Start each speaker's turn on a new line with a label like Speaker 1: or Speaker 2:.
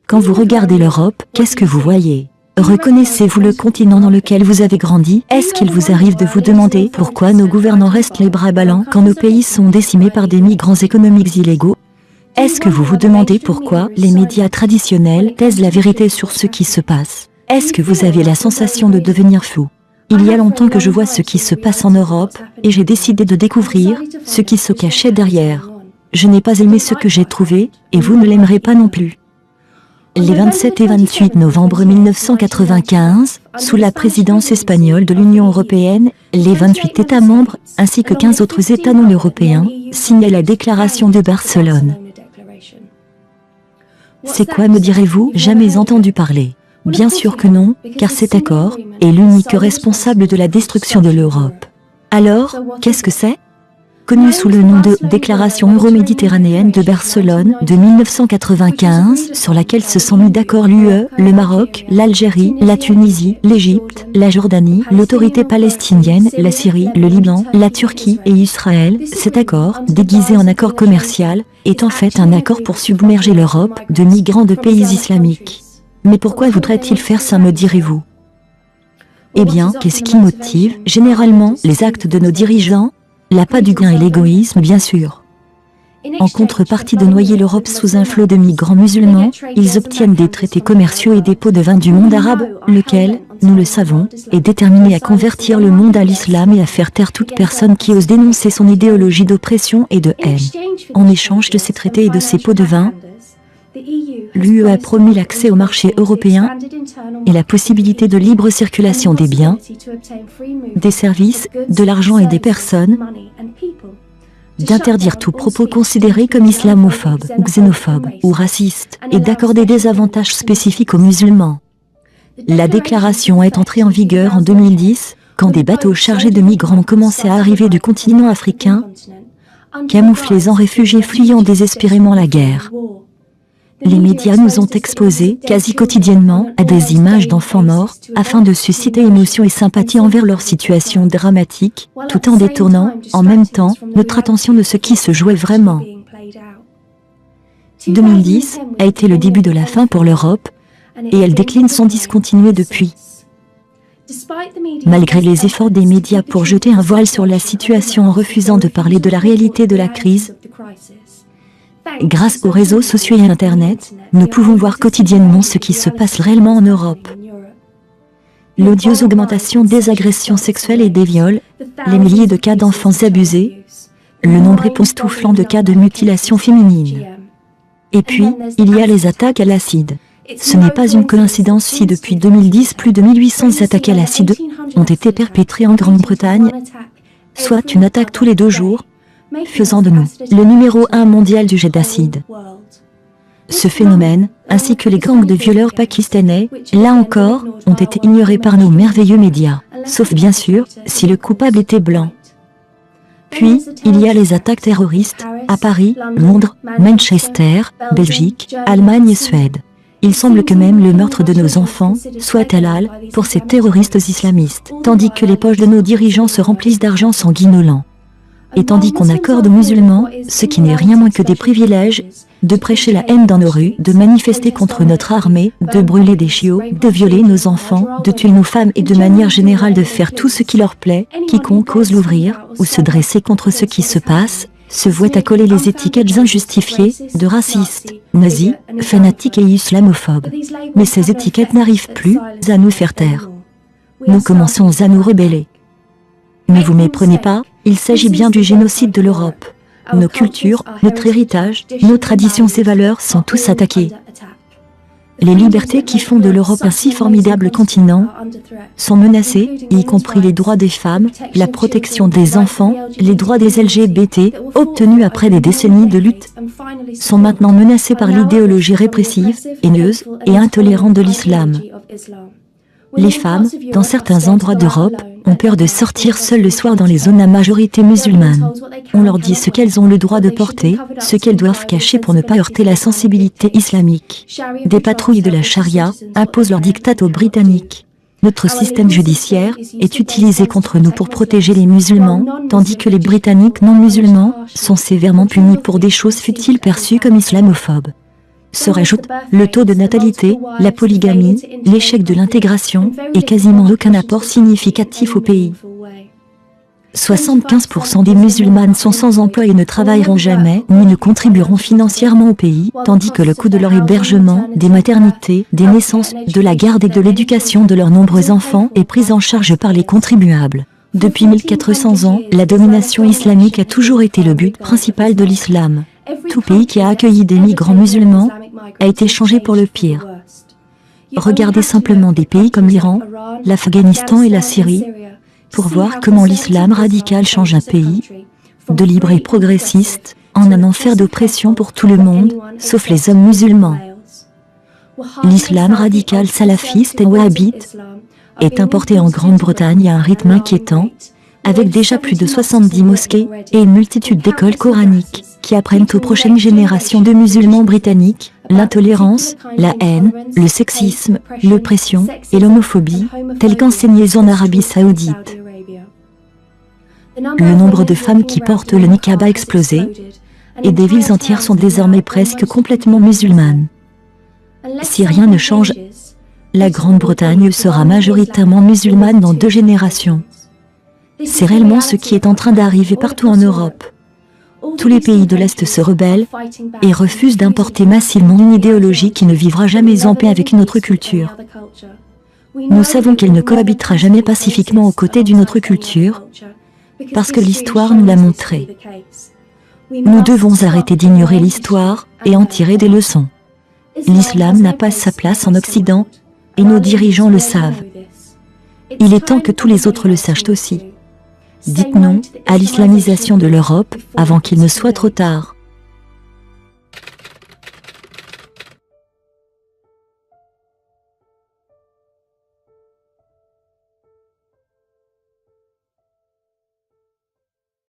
Speaker 1: Quand vous regardez l'Europe, qu'est-ce que vous voyez? Reconnaissez-vous le continent dans lequel vous avez grandi? Est-ce qu'il vous arrive de vous demander pourquoi nos gouvernants restent les bras ballants quand nos pays sont décimés par des migrants économiques illégaux? Est-ce que vous vous demandez pourquoi les médias traditionnels taisent la vérité sur ce qui se passe? Est-ce que vous avez la sensation de devenir fou? Il y a longtemps que je vois ce qui se passe en Europe, et j'ai décidé de découvrir ce qui se cachait derrière. Je n'ai pas aimé ce que j'ai trouvé, et vous ne l'aimerez pas non plus. Les 27 et 28 novembre 1995, sous la présidence espagnole de l'Union européenne, les 28 États membres, ainsi que 15 autres États non européens, signaient la déclaration de Barcelone. C'est quoi, me direz-vous? Jamais entendu parler. Bien sûr que non, car cet accord est l'unique responsable de la destruction de l'Europe. Alors, qu'est-ce que c'est? Connu sous le nom de Déclaration euro-méditerranéenne de Barcelone de 1995, sur laquelle se sont mis d'accord l'UE, le Maroc, l'Algérie, la Tunisie, l'Égypte, la Jordanie, l'autorité palestinienne, la Syrie, le Liban, la Turquie et Israël. Cet accord, déguisé en accord commercial, est en fait un accord pour submerger l'Europe de migrants de pays islamiques. Mais pourquoi voudrait-il faire ça, me direz-vous? Eh bien, qu'est-ce qui motive généralement les actes de nos dirigeants? L'appât du gain et l'égoïsme, bien sûr. En contrepartie de noyer l'Europe sous un flot de migrants musulmans, ils obtiennent des traités commerciaux et des pots de vin du monde arabe, lequel, nous le savons, est déterminé à convertir le monde à l'islam et à faire taire toute personne qui ose dénoncer son idéologie d'oppression et de haine. En échange de ces traités et de ces pots de vin, l'UE a promis l'accès au marché européen et la possibilité de libre circulation des biens, des services, de l'argent et des personnes, d'interdire tout propos considéré comme islamophobe, xénophobe ou raciste, et d'accorder des avantages spécifiques aux musulmans. La déclaration est entrée en vigueur en 2010, quand des bateaux chargés de migrants ont commencé à arriver du continent africain, camouflés en réfugiés fuyant désespérément la guerre. Les médias nous ont exposés, quasi quotidiennement, à des images d'enfants morts, afin de susciter émotion et sympathie envers leur situation dramatique, tout en détournant, en même temps, notre attention de ce qui se jouait vraiment. 2010 a été le début de la fin pour l'Europe, et elle décline sans discontinuer depuis. Malgré les efforts des médias pour jeter un voile sur la situation en refusant de parler de la réalité de la crise, grâce aux réseaux sociaux et à Internet, nous pouvons voir quotidiennement ce qui se passe réellement en Europe. L'odieuse augmentation des agressions sexuelles et des viols, les milliers de cas d'enfants abusés, le nombre époustouflant de cas de mutilation féminine. Et puis, il y a les attaques à l'acide. Ce n'est pas une coïncidence si depuis 2010 plus de 1800 attaques à l'acide ont été perpétrées en Grande-Bretagne, soit une attaque tous les 2 jours, faisant de nous le numéro 1 mondial du jet d'acide. Ce phénomène, ainsi que les gangs de violeurs pakistanais, là encore, ont été ignorés par nos merveilleux médias, sauf bien sûr, si le coupable était blanc. Puis, il y a les attaques terroristes, à Paris, Londres, Manchester, Belgique, Allemagne et Suède. Il semble que même le meurtre de nos enfants soit halal pour ces terroristes islamistes, tandis que les poches de nos dirigeants se remplissent d'argent sanguinolent. Et tandis qu'on accorde aux musulmans, ce qui n'est rien moins que des privilèges, de prêcher la haine dans nos rues, de manifester contre notre armée, de brûler des chiots, de violer nos enfants, de tuer nos femmes et de manière générale de faire tout ce qui leur plaît, quiconque ose l'ouvrir, ou se dresser contre ce qui se passe, se vouait à coller les étiquettes injustifiées, de racistes, nazis, fanatiques et islamophobes. Mais ces étiquettes n'arrivent plus à nous faire taire. Nous commençons à nous rebeller. Ne vous méprenez pas, il s'agit bien du génocide de l'Europe. Nos cultures, notre héritage, nos traditions et valeurs sont tous attaqués. Les libertés qui font de l'Europe un si formidable continent sont menacées, y compris les droits des femmes, la protection des enfants, les droits des LGBT, obtenus après des décennies de lutte, sont maintenant menacés par l'idéologie répressive, haineuse et intolérante de l'islam. Les femmes, dans certains endroits d'Europe, ont peur de sortir seules le soir dans les zones à majorité musulmane. On leur dit ce qu'elles ont le droit de porter, ce qu'elles doivent cacher pour ne pas heurter la sensibilité islamique. Des patrouilles de la charia imposent leur diktat aux Britanniques. Notre système judiciaire est utilisé contre nous pour protéger les musulmans, tandis que les Britanniques non musulmans sont sévèrement punis pour des choses futiles perçues comme islamophobes. se rajoutent le taux de natalité, la polygamie, l'échec de l'intégration et quasiment aucun apport significatif au pays. 75% des musulmanes sont sans emploi et ne travailleront jamais ni ne contribueront financièrement au pays, tandis que le coût de leur hébergement, des maternités, des naissances, de la garde et de l'éducation de leurs nombreux enfants est pris en charge par les contribuables. Depuis 1400 ans, la domination islamique a toujours été le but principal de l'islam. Tout pays qui a accueilli des migrants musulmans a été changé pour le pire. Regardez simplement des pays comme l'Iran, l'Afghanistan et la Syrie, pour voir comment l'islam radical change un pays, de libre et progressiste, en un enfer d'oppression pour tout le monde, sauf les hommes musulmans. L'islam radical salafiste et wahhabite est importé en Grande-Bretagne à un rythme inquiétant, avec déjà plus de 70 mosquées et une multitude d'écoles coraniques qui apprennent aux prochaines générations de musulmans britanniques l'intolérance, la haine, le sexisme, l'oppression et l'homophobie, tels qu'enseignés en Arabie Saoudite. Le nombre de femmes qui portent le niqab a explosé, et des villes entières sont désormais presque complètement musulmanes. Si rien ne change, la Grande-Bretagne sera majoritairement musulmane dans 2 générations. C'est réellement ce qui est en train d'arriver partout en Europe. Tous les pays de l'Est se rebellent et refusent d'importer massivement une idéologie qui ne vivra jamais en paix avec une autre culture. Nous savons qu'elle ne cohabitera jamais pacifiquement aux côtés d'une autre culture, parce que l'histoire nous l'a montré. Nous devons arrêter d'ignorer l'histoire et en tirer des leçons. L'islam n'a pas sa place en Occident, et nos dirigeants le savent. Il est temps que tous les autres le sachent aussi. Dites non à l'islamisation de l'Europe avant qu'il ne soit trop tard.